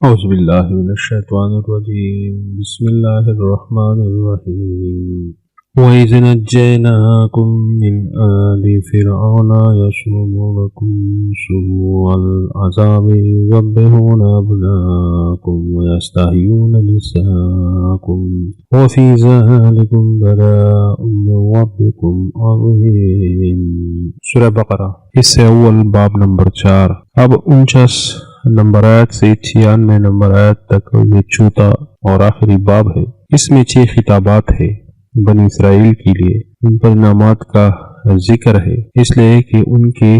أعوذ بالله من الشيطان الرجيم بسم الله الرحمن الرحيم وإذ نجيناكم من آل فرعون يسومونكم سوء العذاب يذبحون أبناءكم ويستحيون نساءكم وفي ذلكم بلاء من ربكم عظيم۔ سورہ بقرہ اس سے اول باب نمبر 4۔ اب 49 نمبر آیت سے 96 نمبر آیت تک یہ چوتھا اور آخری باب ہے۔ اس میں 6 خطابات ہے بنی اسرائیل کے لیے۔ ان پر انعامات کا ذکر ہے، اس لیے کہ ان کے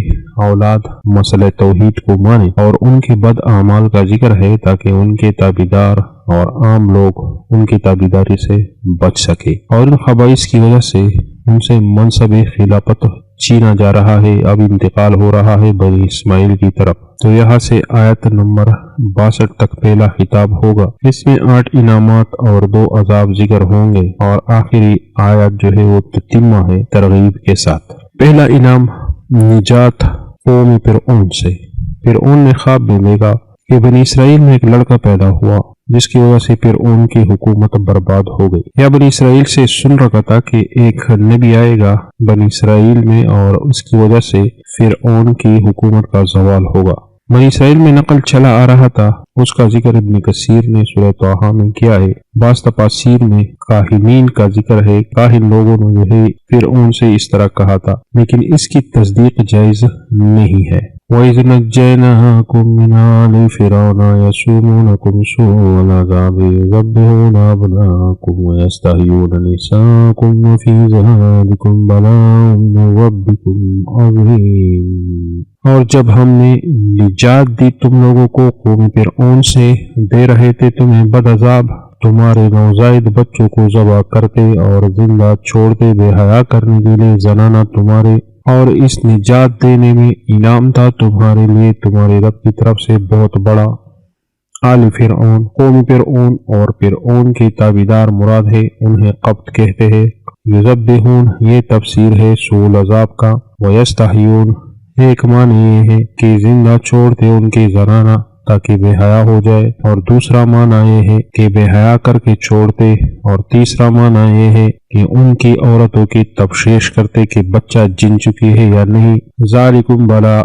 اولاد مسئلہ توحید کو مانے، اور ان کے بد اعمال کا ذکر ہے تاکہ ان کے تابعدار اور عام لوگ ان کی تابعداری سے بچ سکے، اور ان خبائث کی وجہ سے ان سے منصب خلافت چھینا جا رہا ہے۔ اب انتقال ہو رہا ہے بنی اسماعیل کی طرف۔ تو یہاں سے آیت نمبر 62 تک پہلا خطاب ہوگا۔ اس میں 8 انعامات اور 2 عذاب ذکر ہوں گے، اور آخری آیت جو ہے وہ تتمہ ہے ترغیب کے ساتھ۔ پہلا انعام نجات قوم فرعون سے۔ فرعون نے خواب میں دیکھا کہ بنی اسرائیل میں ایک لڑکا پیدا ہوا جس کی وجہ سے فرعون کی حکومت برباد ہو گئی۔ یا بنی اسرائیل سے سن رکھا تھا کہ ایک نبی آئے گا بنی اسرائیل میں، اور اس کی وجہ سے فرعون کی حکومت کا زوال ہوگا۔ بنی اسرائیل میں نقل چلا آ رہا تھا، اس کا ذکر ابن کثیر نے سورہ طٰہٰ میں کیا ہے۔ بعض تفاسیر میں کاہنین کا ذکر ہے، کاہن لوگوں نے جو ہے فرعون سے اس طرح کہا تھا، لیکن اس کی تصدیق جائز نہیں ہے۔ وَإِذْ نَجَّيْنَاكُمْ مِنْ آلِ فِرْعَوْنَ يَسُومُونَكُمْ سُوءَ الْعَذَابِ يُذَبِّحُونَ أَبْنَاءَكُمْ وَيَسْتَحْيُونَ نِسَاءَكُمْ وَفِي ذَلِكُمْ بَلَاءٌ مِّن رَّبِّكُمْ عَظِيمٌ۔ اور جب ہم نے نجات دی تم لوگوں کو قوم فرعون سے، دے رہے تھے تمہیں بد عذاب، تمہارے نوزائیدہ بچوں کو ذبح کرتے اور زندہ چھوڑتے بے حیا کرنے کے لیے زنانہ تمہارے، اور اس نجات دینے میں انعام تھا تمہارے لیے تمہارے رب کی طرف سے بہت بڑا۔ آل فرعون قوم فرعون اور فرعون کے تابعدار مراد ہے، انہیں قبط کہتے ہیں۔ یذبحون یہ تفسیر ہے سوء العذاب کا، ویستحیون ایک معنی یہ ہے کہ زندہ چھوڑتے ان کے زنانہ تاکہ بے حیا ہو جائے، اور دوسرا معنی یہ ہے کہ بے حیا کر کے چھوڑتے، اور تیسرا معنی یہ ہے کہ ان کی عورتوں کی تفتیش کرتے کہ بچہ جن چکی ہے یا نہیں۔ ذالکم بلا،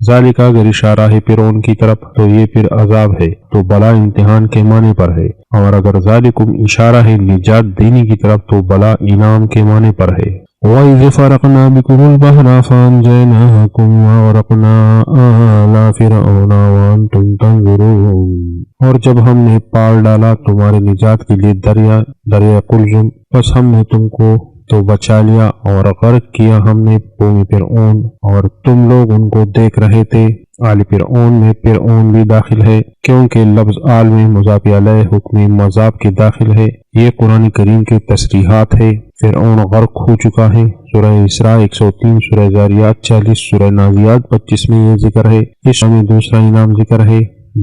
ذالک اگر اشارہ ہے فرعون کی طرف تو یہ پھر عذاب ہے، تو بلا امتحان کے معنی پر ہے، اور اگر ذالکم اشارہ ہے نجات دینے کی طرف تو بلا انعام کے معنی پر ہے۔ وَإِذْ فَرَقْنَا بِكُمُ الْبَحْرَ فَأَنْجَيْنَاكُمْ وَأَغْرَقْنَا آلَ فِرْعَوْنَ وَأَنْتُمْ تَنظُرُونَ۔ اور جب ہم نے پار ڈالا تمہارے نجات کے لیے دریا قلزم، بس ہم نے تم کو تو بچا لیا، اور غرق کیا ہم نے قوم فرعون، اور تم لوگ ان کو دیکھ رہے تھے۔ آل فرعون میں فرعون بھی داخل ہے، کیونکہ لفظ آل میں مضاف الیہ حکم مضاف کے داخل ہے۔ یہ قرآن کریم کے تصریحات ہے۔ فرعون غرق ہو چکا ہے، سورہ اسراء 103، سورہ ذاریات 40، سورہ نازعات 25 میں یہ ذکر ہے۔ اس میں دوسرا انعام ذکر ہے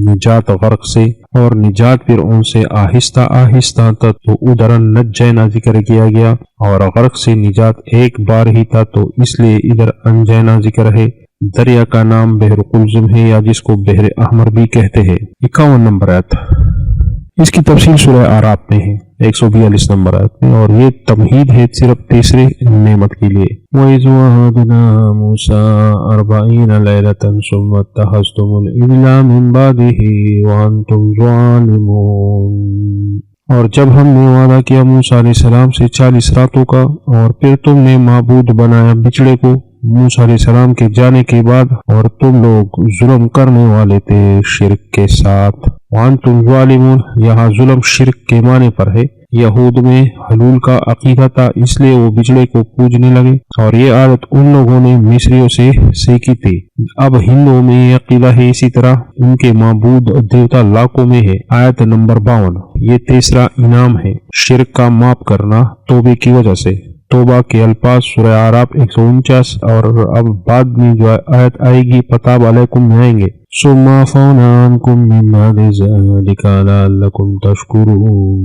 نجات غرق سے، اور نجات فرعون سے آہستہ آہستہ تھا تو ادھر نجینا ذکر کیا گیا، اور غرق سے نجات ایک بار ہی تھا تو اس لیے ادھر انجینا ذکر ہے۔ دریا کا نام بحر قلزم ہے، یا جس کو بحر احمر بھی کہتے ہیں۔ 51 نمبر آیت، اس کی تفصیل سورہ اعراف میں ہے 142 نمبر آیت میں، اور یہ تمہید ہے صرف تیسرے نعمت کے لیے۔ وَإِذْ وَعَدْنَا مُوسَىٰ 40 لَيْلَةً ثُمَّ اتَّخَذْتُمُ الْعِجْلَ مِن بَعْدِهِ وَأَنْتُمْ ظَالِمُونَ۔ اور جب ہم نے وعدہ کیا موسیٰ علیہ السلام سے 40 راتوں کا، اور پھر تم نے معبود بنایا بچڑے کو موسیٰ علیہ السلام کے جانے کے بعد، اور تم لوگ ظلم کرنے والے تھے شرک کے ساتھ۔ وَأَنْتُمْ ظَالِمُونَ یہاں ظلم شرک کے معنی پر ہے۔ یہود میں حلول کا عقیدہ تھا، اس لیے وہ بچڑے کو پوجنے لگے، اور یہ عادت ان لوگوں نے مصریوں سے سیکھی تھی۔ اب ہندوؤں میں یہ عقیدہ ہے، اسی طرح ان کے معبود دیوتا لاکھوں میں ہے۔ آیت نمبر 52، یہ تیسرا انعام ہے، شرک کا معاف کرنا توبے کی وجہ سے۔ توبہ کے الفاظ سورہ اعراف 149، اور اب بعد میں جو آیت آئے گی فتاب علیکم میں آئیں گے۔ ثم عفونا عنكم من بعد ذلك لعلكم تشکرون،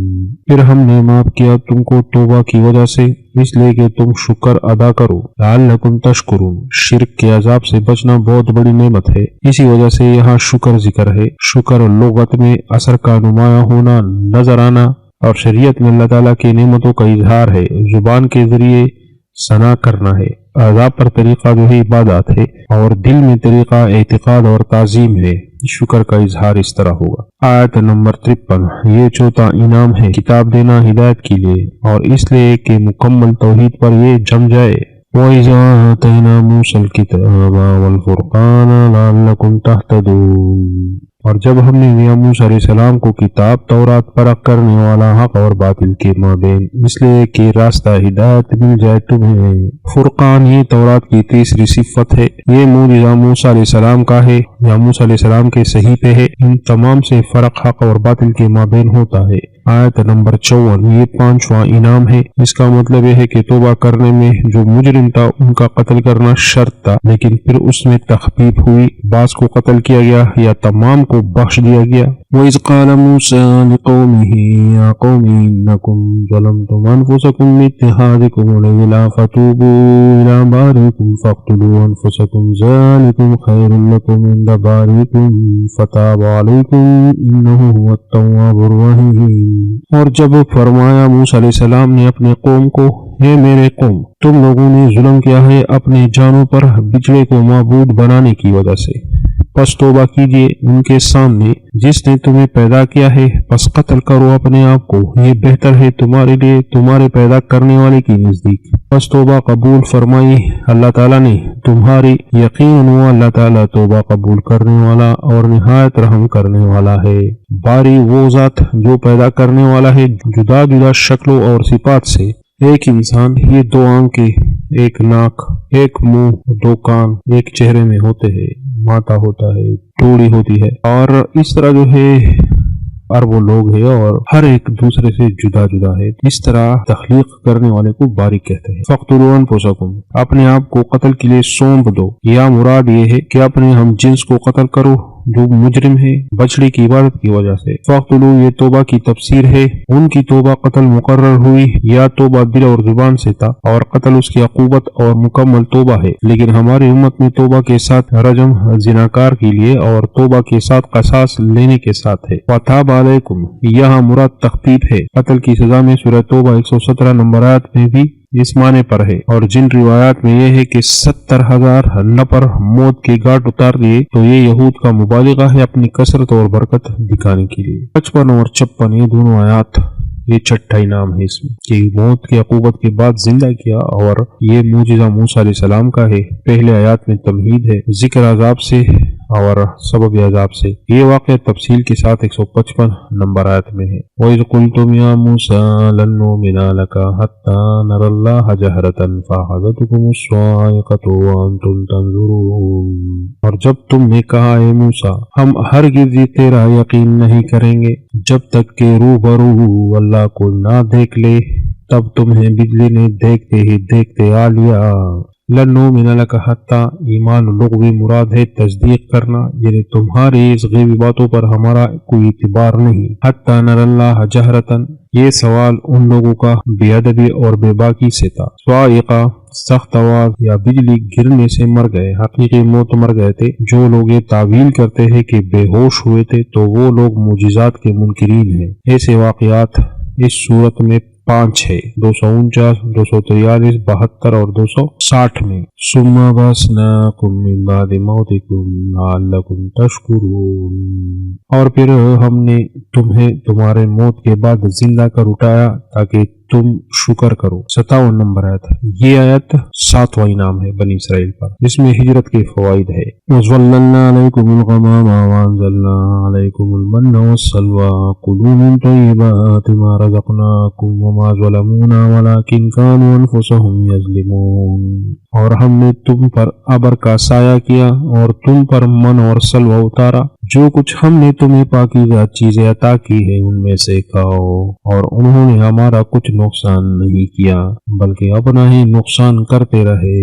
پھر ہم نے معاف کیا تم کو توبہ کی وجہ سے اس لیے کہ تم شکر ادا کرو۔ لعلکم تشکرون، شرک کے عذاب سے بچنا بہت بڑی نعمت ہے، اسی وجہ سے یہاں شکر ذکر ہے۔ شکر لغت میں اثر کا نمایاں ہونا، نظر آنا، اور شریعت میں اللہ تعالیٰ کی نعمتوں کا اظہار ہے، زبان کے ذریعے ثنا کرنا ہے۔ عذاب پر طریقہ جو ہے عبادات ہے، اور دل میں طریقہ اعتقاد اور تعظیم ہے۔ شکر کا اظہار اس طرح ہوگا۔ آیت نمبر 53، یہ چوتھا انعام ہے کتاب دینا ہدایت کے لیے، اور اس لیے کہ مکمل توحید پر یہ جم جائے۔ وَإِذَا آتَيْنَا مُوسَى الْكِتَابَ وَالْفُرْقَانَ لَعَلَّكُمْ تَهْتَدُونَ، اور جب ہم نے موسیٰ علیہ السلام کو کتاب تورات فرق کرنے والا حق اور باطل کے مابین، اس لیے کہ راستہ ہدایت مل جائے تمہیں۔ فرقان یہ تورات کی تیسری صفت ہے، یہ معجزہ موسیٰ علیہ السلام کا ہے یا موسیٰ علیہ السلام کے صحیفے ہے، ان تمام سے فرق حق اور باطل کے مابین ہوتا ہے۔ آیت نمبر 54، یہ پانچواں انعام ہے۔ اس کا مطلب یہ ہے کہ توبہ کرنے میں جو مجرم تھا ان کا قتل کرنا شرط تھا، لیکن پھر اس میں تخفیف ہوئی، بعض کو قتل کیا گیا یا تمام کو بخش دیا گیا۔ وَإِذْ قَالَ مُوسَىٰ لِقَوْمِهِ يَا قَوْمِ إِنَّكُمْ ظَلَمْتُمْ أَنفُسَكُمْ بِاتِّخَاذِكُمُ الْعِجْلَ فَتُوبُوا إِلَىٰ بَارِئِكُمْ فَاقْتُلُوا أَنفُسَكُمْ ذَٰلِكُمْ خَيْرٌ لَكُمْ عِندَ بَارِئِكُمْ فَتَابَ عَلَيْكُمْ إِنَّهُ هُوَ التَّوَّابُ الرَّحِيمُ۔ اور جب فرمایا موسیٰ علیہ السلام نے اپنے قوم کو، اے میرے قوم، تم لوگوں نے ظلم کیا ہے اپنے جانوں پر بچڑے کو معبود بنانے کی وجہ سے، پس توبہ کیجیے ان کے سامنے جس نے تمہیں پیدا کیا ہے، پس قتل کرو اپنے آپ کو، یہ بہتر ہے تمہارے لیے تمہارے پیدا کرنے والے کی نزدیک۔ پس توبہ قبول فرمائی اللہ تعالیٰ نے تمہاری، یقیناً وہ اللہ تعالیٰ توبہ قبول کرنے والا اور نہایت رحم کرنے والا ہے۔ باری وہ ذات جو پیدا کرنے والا ہے جدا جدا شکلوں اور صفات سے۔ ایک انسان یہ دو آنکھیں، ایک ناک، ایک منہ، دو کان ایک چہرے میں ہوتے ہیں، ماتھا ہوتا ہے، ٹوڑی ہوتی ہے، اور اس طرح جو ہے اربوں لوگ ہیں اور ہر ایک دوسرے سے جدا جدا ہے۔ اس طرح تخلیق کرنے والے کو باری کہتے ہیں۔ فَاقْتُلُوا أَنفُسَكُمْ، اپنے آپ کو قتل کے لیے سونپ دو، یا مراد یہ ہے کہ اپنے ہم جنس کو قتل کرو جو مجرم ہے بچڑی کی عبادت کی وجہ سے۔ فَاقْتُلُوا یہ توبہ کی تفسیر ہے، ان کی توبہ قتل مقرر ہوئی یا توبہ دل اور زبان سے تھا، اور قتل اس کی عقوبت اور مکمل توبہ ہے، لیکن ہماری امت میں توبہ کے ساتھ رجم زناکار کے لیے اور توبہ کے ساتھ قصاص لینے کے ساتھ ہے۔ وَتَابَ عَلَيْكُمْ، یہاں مراد تخفیف ہے۔ قتل کی سزا میں سورہ توبہ 117 نمبر آیت میں بھی اس معنی پر ہے، اور جن روایات میں یہ ہے کہ 70,000 نفر موت کی گھاٹ اتار دیے، تو یہ یہود کا مبالغہ ہے اپنی کثرت اور برکت دکھانے کے لیے۔ 55 اور 56 یہ دونوں آیات، یہ چھٹا انعام ہے اس میں کہ موت کی عقوبت کے بعد زندہ کیا، اور یہ معجزہ موسیٰ علیہ السلام کا ہے۔ پہلے آیات میں تمہید ہے، ذکر عذاب سے اور سبب عذاب سے۔ یہ واقعہ تفصیل کے ساتھ 155 نمبر آیت میں ہے۔ وَإِذْ قُلْتُمْ يَا مُوسَىٰ لَن نُّؤْمِنَ لَكَ حَتَّىٰ نَرَى اللَّهَ جَهْرَةً فَأَخَذَتْكُمُ الصَّاعِقَةُ وَأَنتُمْ تَنظُرُونَ، اور جب تم نے کہا اے موسیٰ ہم ہرگز تیرا یقین نہیں کریں گے جب تک کہ روبرو اللہ کو نہ دیکھ لے، تب تمہیں بجلی نے دیکھتے ہی دیکھتے آ لیا۔ لن نؤمن لک حتی، ایمان لغوی مراد ہے تصدیق کرنا، یعنی تمہاری اس غیبی باتوں پر ہمارا کوئی اعتبار نہیں۔ حتی نر اللہ جہرتن، یہ سوال ان لوگوں کا بے ادبی اور بے باکی سے تھا۔ صاعقہ سخت آواز یا بجلی گرنے سے مر گئے، حقیقی موت مر گئے تھے۔ جو لوگ یہ تعویل کرتے ہیں کہ بے ہوش ہوئے تھے تو وہ لوگ معجزات کے منکرین ہیں۔ ایسے واقعات اس صورت میں 5 ہے، 249، 243، 72 اور 260 میں۔ ثم بعثناکم من بعد موتکم لعلکم تشکرون، اور پھر ہم نے تمہیں تمہارے موت کے بعد زندہ کر اٹھایا تاکہ تم شکر کرو۔ 57 نمبر آیت، یہ آیت 7واں انعام ہے بنی اسرائیل پر، جس میں ہجرت کے فوائد ہے۔ وَظَلَّلْنَا عَلَيْكُمُ الْغَمَامَ وَأَنزَلْنَا عَلَيْكُمُ الْمَنَّ وَالسَّلْوَىٰ كُلُوا مِن طَيِّبَاتِ مَا رَزَقْنَاكُمْ وَمَا ظَلَمُونَا وَلَٰكِن كَانُوا أَنفُسَهُمْ يَظْلِمُونَ، اور ہم نے تم پر ابر کا سایہ کیا اور تم پر من اور سلوہ اتارا، جو کچھ ہم نے تمہیں پاکیزہ چیزیں عطا کی ہے ان میں سے کھاؤ، اور انہوں نے ہمارا کچھ نقصان نہیں کیا بلکہ اپنا ہی نقصان کرتے رہے۔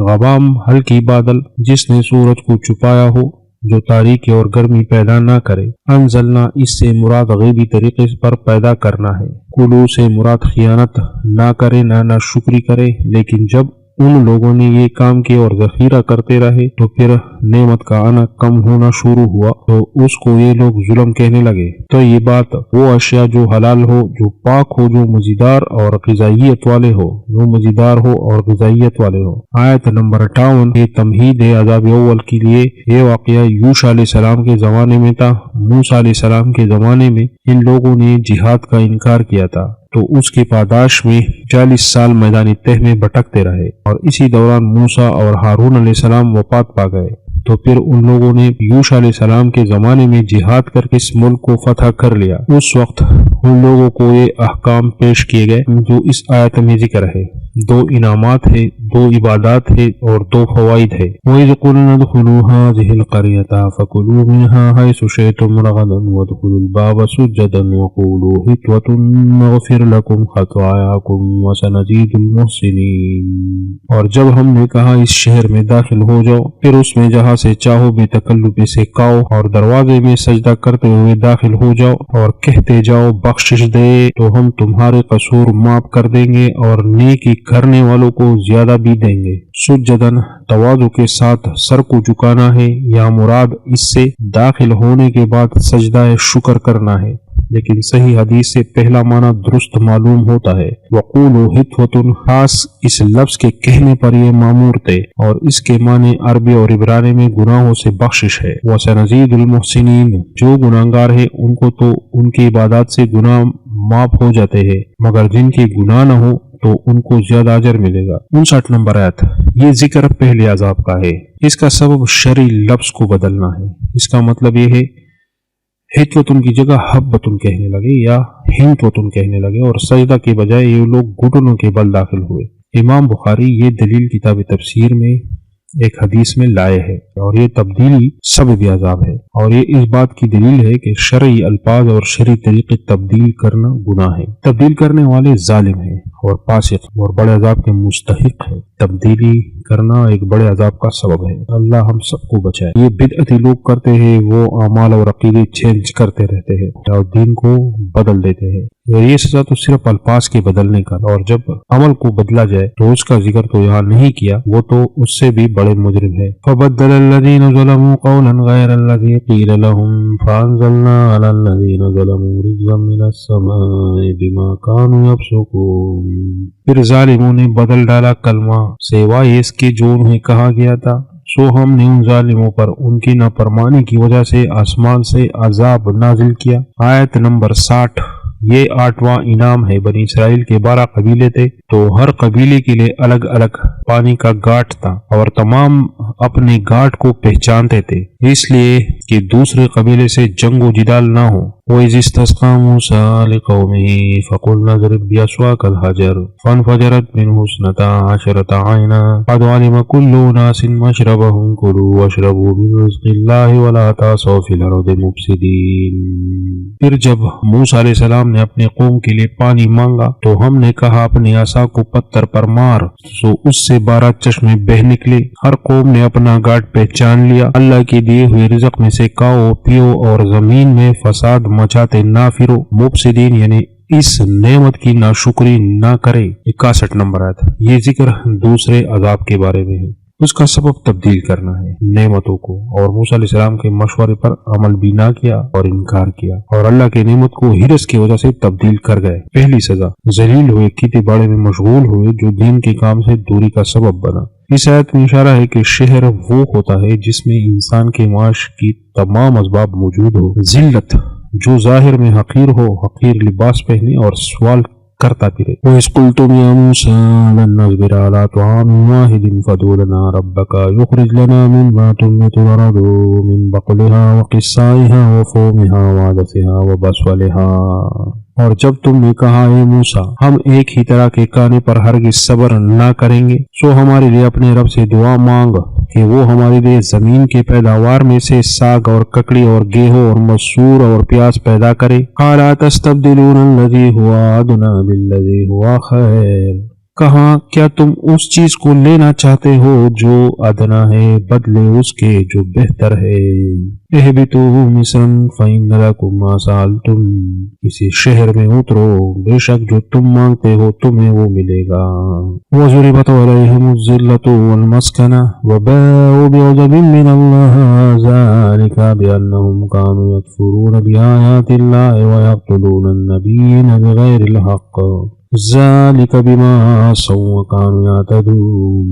غمام ہلکی بادل جس نے سورج کو چھپایا ہو، جو تاریکی اور گرمی پیدا نہ کرے۔ انزلنا اس سے مراد غیبی طریقے پر پیدا کرنا ہے۔ کلو سے مراد خیانت نہ کرے، نہ ناشکری کرے، لیکن جب ان لوگوں نے یہ کام کیا اور ذخیرہ کرتے رہے تو پھر نعمت کا آنا کم ہونا شروع ہوا تو اس کو یہ لوگ ظلم کہنے لگے۔ تو یہ بات وہ اشیاء جو حلال ہو، جو پاک ہو، جو مزیدار اور غذائیت والے ہو، غذائیت والے ہو۔ آیت نمبر 58 یہ تمہید ہے عذاب اول کے لیے۔ یہ واقعہ یوشع علیہ السلام کے زمانے میں تھا۔ موسیٰ علیہ السلام کے زمانے میں ان لوگوں نے جہاد کا انکار کیا تھا تو اس کی پاداش میں 40 سال میدان تہ میں بھٹکتے رہے، اور اسی دوران موسیٰ اور ہارون علیہ السلام وفات پا گئے۔ تو پھر ان لوگوں نے یوشع علیہ السلام کے زمانے میں جہاد کر کے اس ملک کو فتح کر لیا۔ اس وقت ان لوگوں کو یہ احکام پیش کیے گئے جو اس آیت میں ذکر ہے۔ 2 انعامات ہے، 2 عبادات ہے اور 2 فوائد ہے۔ وَإِذْ قُلْنَا ادْخُلُوا هَٰذِهِ الْقَرْيَةَ فَكُلُوا مِنْهَا حَيْثُ شِئْتُمْ رَغَدًا وَادْخُلُوا الْبَابَ سُجَّدًا وَقُولُوا حِطْوَةٌ نَغْفِرْ لَكُمْ خَطَايَاكُمْ وَسَنَزِيدُ الْمُحْسِنِينَ۔ اور جب ہم نے کہا اس شہر میں داخل ہو جاؤ، پھر اس میں جہاں سے چاہو بے تکلف سے کاؤ، اور دروازے میں سجدہ کرتے ہوئے داخل ہو جاؤ اور کہتے جاؤ بخشش دے تو ہم تمہارے قصور معاف کر دیں گے اور نیکی کرنے والوں کو زیادہ بھی دیں گے۔ سجدن تواضع کے ساتھ سر کو جھکانا ہے، یا مراد اس سے داخل ہونے کے بعد سجدہ شکر کرنا ہے، لیکن صحیح حدیث سے پہلا معنی درست معلوم ہوتا ہے۔ وقولوا حطوة خاص اس لفظ کے کہنے پر یہ مامور تھے، اور اس کے معنی عربی اور عبرانی میں گناہوں سے بخشش ہے۔ وسنزید المحسنین، جو گناہگار ہیں ان کو تو ان کی عبادات سے گناہ معاف ہو جاتے ہیں، مگر جن کی گناہ نہ ہو تو ان کو زیادہ اجر ملے گا۔ 59 نمبر آیت۔ یہ ذکر پہلے عذاب کا ہے، اس کا سبب شرعی لفظ کو بدلنا ہے۔ اس کا مطلب یہ ہے حطوتن کی جگہ حبتن کہنے لگے یا ہنتوتن کہنے لگے، اور سجدہ کے بجائے یہ لوگ گھٹنوں کے بل داخل ہوئے۔ امام بخاری یہ دلیل کتاب تفسیر میں ایک حدیث میں لائے ہے، اور یہ تبدیلی سبب عذاب ہے، اور یہ اس بات کی دلیل ہے کہ شرعی الفاظ اور شرعی طریقے تبدیل کرنا گناہ ہے۔ تبدیل کرنے والے ظالم ہیں اور فاسق اور بڑے عذاب کے مستحق ہے۔ تبدیلی کرنا ایک بڑے عذاب کا سبب ہے۔ اللہ ہم سب کو بچائے۔ یہ بدعتی لوگ کرتے ہیں، وہ اعمال اور عقیدے چینج کرتے رہتے ہیں اور دین کو بدل دیتے ہیں۔ یہ سزا تو صرف الفاظ کے بدلنے کا، اور جب عمل کو بدلا جائے تو اس کا ذکر تو یہاں نہیں کیا، وہ تو اس سے بھی بڑے مجرم ہے۔ فَبَدَّلَ الَّذِينَ ظَلَمُوا قَوْلًا غَيْرَ الَّذِي قِيلَ لَهُمْ فَأَنزَلْنَا عَلَى الَّذِينَ ظَلَمُوا رِجْزًا مِّنَ السَّمَاءِ بِمَا كَانُوا يَفْسُقُونَ۔ پھر ظالموں نے بدل ڈالا کلمہ سوائے اس کے جو انہیں کہا گیا تھا، سو ہم نے ان ظالموں پر ان کی نافرمانی کی وجہ سے آسمان سے عذاب نازل کیا۔ آیت نمبر 60۔ یہ 8واں انعام ہے۔ بنی اسرائیل کے 12 قبیلے تھے، تو ہر قبیلے کے لیے الگ الگ پانی کا گھاٹ تھا، اور تمام اپنے گھاٹ کو پہچانتے تھے، اس لیے کہ دوسرے قبیلے سے جنگ و جدال نہ ہو۔ وَإِذِ اسْتَسْقَىٰ مُوسَىٰ لِقَوْمِهِ فَقُلْنَا اضْرِب بِّعَصَاكَ الْحَجَرَ فَانْفَجَرَتْ مِنْهُ اثْنَتَا عَشْرَةَ عَيْنًا قَدْ عَلِمَ كُلُّ أُنَاسٍ مَّشْرَبَهُمْ كُلُوا وَاشْرَبُوا مِن رِّزْقِ اللَّهِ وَلَا تَعْثَوْا فِي الْأَرْضِ مُفْسِدِينَ۔ پھر جب موسیٰ علیہ السلام نے اپنے قوم کے لیے پانی مانگا تو ہم نے کہا اپنی عصا کو پتھر پر مار، سو اس سے 12 چشمے بہ نکلے۔ ہر قوم نے اپنا گھاٹ پہچان لیا۔ اللہ کے دیے ہوئے رزق میں سے کھاؤ پیو، اور زمین میں فساد مچاتے نہ پھرو۔ مفسدین یعنی اس نعمت کی ناشکری نہ کرے۔ 61 نمبر آیت۔ یہ ذکر دوسرے عذاب کے بارے میں ہے، اس کا سبب تبدیل کرنا ہے نعمتوں کو، اور موسیٰ علیہ السلام کے مشورے پر عمل بھی نہ کیا اور انکار کیا، اور اللہ کی نعمت کو ہرس کی وجہ سے تبدیل کر گئے۔ پہلی سزا ذلیل ہوئے، کھیتی باڑی میں مشغول ہوئے، جو دین کے کام سے دوری کا سبب بنا۔ اس آیت میں اشارہ ہے کہ شہر وہ ہوتا ہے جس میں انسان کے معاش کی تمام اسباب موجود ہو۔ ذلت جو ظاہر میں حقیر ہو، حقیر لباس پہنے اور سوال کرتا پھرے۔ وَإِذْ قُلْتُمْ يَا مُوسَىٰ لَن نَّصْبِرَ عَلَىٰ طَعَامٍ وَاحِدٍ فَادْعُ لَنَا رَبَّكَ يُخْرِجْ لَنَا مِمَّا تُنبِتُ الْأَرْضُ مِن بَقْلِهَا وَقِثَّائِهَا وَفُومِهَا وَعَدَسِهَا وَبَصَلِهَا۔ اور جب تم نے کہا اے موسیٰ ہم ایک ہی طرح کے کھانے پر ہرگز صبر نہ کریں گے، سو ہمارے لیے اپنے رب سے دعا مانگ کہ وہ ہمارے لیے زمین کے پیداوار میں سے ساگ اور ککڑی اور گیہوں اور مسور اور پیاز پیدا کرے۔ قَالَ أَتَسْتَبْدِلُونَ الَّذِي هُوَ أَدْنَىٰ بِالَّذِي هُوَ خَيْرٌ۔ کہا کیا تم اس چیز کو لینا چاہتے ہو جو ادنا ہے بدلے اس کے جو بہتر ہے؟ اہبطوا مصرا فإن لكم ما سألتم، کسی شہر میں اترو بے شک جو تم مانگتے ہو تمہیں وہ ملے گا۔ وضربت علیہم الذلة والمسکنة وباءوا بغضب من اللہ ذلك بأنهم كانوا يكفرون بآیات اللہ ويقتلون النبیین بغیر الحق ذالک بما عصوا وکانوا یعتدون،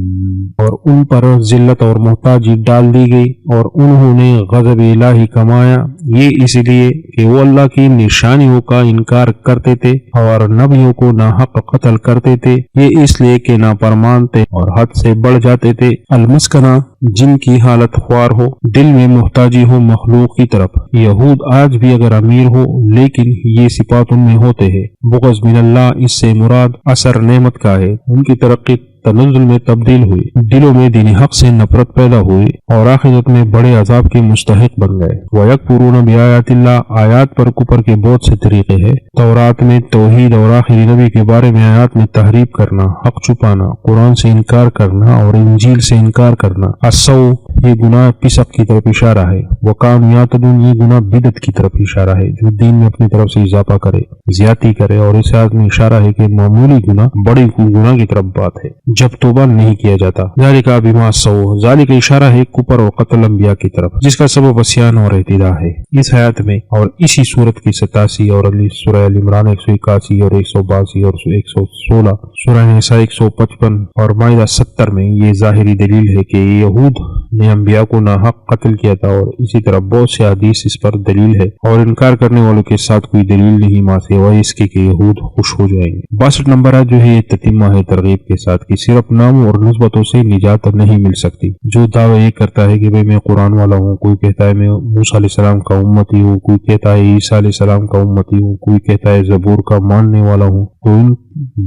اور ان پر ذلت اور محتاجی ڈال دی گئی اور انہوں نے غضب الہی کمایا، یہ اس لیے کہ وہ اللہ کی نشانیوں کا انکار کرتے تھے اور نبیوں کو ناحق قتل کرتے تھے، یہ اس لیے کہ نافرمان تھے اور حد سے بڑھ جاتے تھے۔ المسکنہ جن کی حالت خوار ہو، دل میں محتاجی ہو مخلوق کی طرف۔ یہود آج بھی اگر امیر ہو لیکن یہ صفات ان میں ہوتے ہیں۔ بغض من اللہ، اس سے مراد اثر نعمت کا ہے، ان کی ترقی تنزل میں تبدیل ہوئی، دلوں میں دین حق سے نفرت پیدا ہوئی اور آخرت میں بڑے عذاب کے مستحق بن گئے۔ وَيَكْفُرُونَ بِآيَاتِ اللَّهِ، آیات پر کفر کے بہت سے طریقے ہیں۔ تورات میں توحید اور آخری نبی کے بارے میں آیات میں تحریف کرنا، حق چھپانا، قرآن سے انکار کرنا اور انجیل سے انکار کرنا۔ السو، یہ گناہ فسق کی طرف اشارہ ہے۔ وَكَانُوا يَعْتَدُونَ، یہ گناہ بدعت کی طرف اشارہ ہے، جو دین میں اپنی طرف سے اضافہ کرے، زیادتی کرے، اور اس آیت میں اشارہ ہے کہ معمولی گناہ بڑی گناہ کی طرف بات ہے جب توبہ نہیں کیا جاتا۔ ذالک بما عصوا، ذالک اشارہ ہے کفر اور قتل انبیاء کی طرف، جس کا سبب عصیان اور اعتداء ہے۔ اس حیات میں اور اسی صورت کی 87 اور سورہ ال عمران 181 اور 182 اور 116، سورہ نساء 155 اور مائدہ 70 میں یہ ظاہری دلیل ہے کہ یہود نے انبیاء کو ناحق قتل کیا تھا، اور اسی طرح بہت سے حدیث اس پر دلیل ہے، اور انکار کرنے والوں کے ساتھ کوئی دلیل نہیں ماں سے وہ اس کے کہ یہود خوش ہو جائیں گے۔ 62 نمبر جو ہے یہ تتمہ ہے ترغیب کے ساتھ کہ صرف ناموں اور نسبتوں سے نجات نہیں مل سکتی۔ جو دعویٰ یہ کرتا ہے کہ میں قرآن والا ہوں، کوئی کہتا ہے میں موسیٰ علیہ السلام کا امتی ہوں، کوئی کہتا ہے عیسیٰ علیہ السلام کا امتی ہوں، کوئی کہتا ہے زبور کا ماننے والا ہوں، تو ان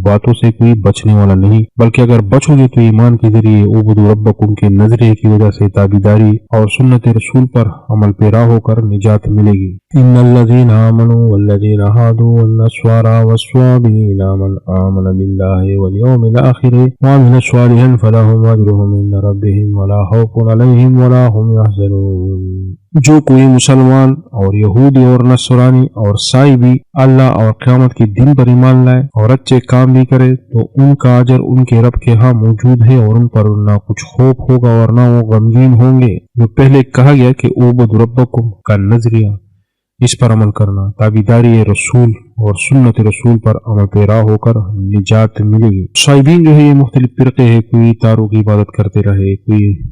باتوں سے کوئی بچنے والا نہیں، بلکہ اگر بچو گے تو ایمان کے ذریعے اعبدوا ربکم کے نظریے کی وجہ سے تابعداری اور سنت رسول پر عمل پیرا ہو کر نجات ملے گی۔ ان الذین آمنوا والذین ہادوا والنصارى والصابئین من آمن باللہ والیوم الآخر وعمل صالحا فلهم اجرهم عند ربهم ولا خوف علیہم ولا هم يحزنون۔ جو کوئی مسلمان اور یہودی اور نصرانی اور سائی بھی اللہ اور قیامت کے دن پر ایمان لائے اور اچھے کام بھی کرے تو ان کا اجر ان کے رب کے ہاں موجود ہے، اور ان پر نہ کچھ خوف ہوگا اور نہ وہ غمگین ہوں گے۔ جو پہلے کہا گیا کہ اعبدوا ربکم کا نظریہ، اس پر عمل کرنا، تابعداری رسول اور سنت رسول پر عمل پیرا ہو کر نجات ملے گی۔ صائبین جو ہے یہ مختلف فرقے ہیں، کوئی تاروں کی عبادت کرتے رہے،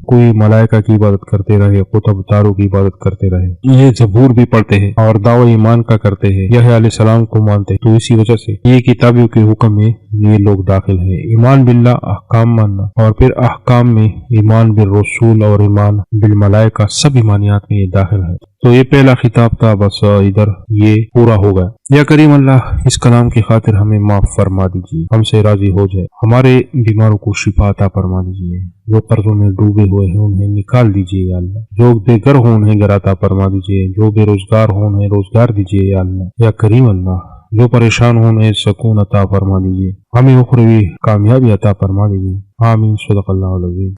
کوئی ملائکہ کی عبادت کرتے رہے، قطب تاروں کی عبادت کرتے رہے، یہ زبور بھی پڑھتے ہیں اور دعوی ایمان کا کرتے ہیں، یحییٰ علیہ السلام کو مانتے ہیں، تو اسی وجہ سے یہ کتابیوں کے حکم میں یہ لوگ داخل ہیں۔ ایمان باللہ، احکام ماننا، اور پھر احکام میں ایمان بالرسول اور ایمان بالملائکہ، سب ایمانیات میں یہ داخل ہے۔ تو یہ پہلا خطاب تھا، بس ادھر یہ پورا ہو گیا۔ یا کریم اللہ اس کلام کی خاطر ہمیں معاف فرما دیجیے، ہم سے راضی ہو جائے، ہمارے بیماروں کو شفا عطا فرما دیجیے، جو قرضوں میں ڈوبے ہوئے ہیں انہیں نکال دیجیے یا اللہ، جو بے گھر ہوں انہیں گھر عطا فرما دیجیے، جو بے روزگار ہوں انہیں روزگار دیجیے یا اللہ۔ یا کریم اللہ جو پریشان ہوں انہیں سکون عطا فرما دیجیے، ہمیں اخروی کامیابی عطا فرما دیجیے۔ آمین۔ صدق اللہ العظیم۔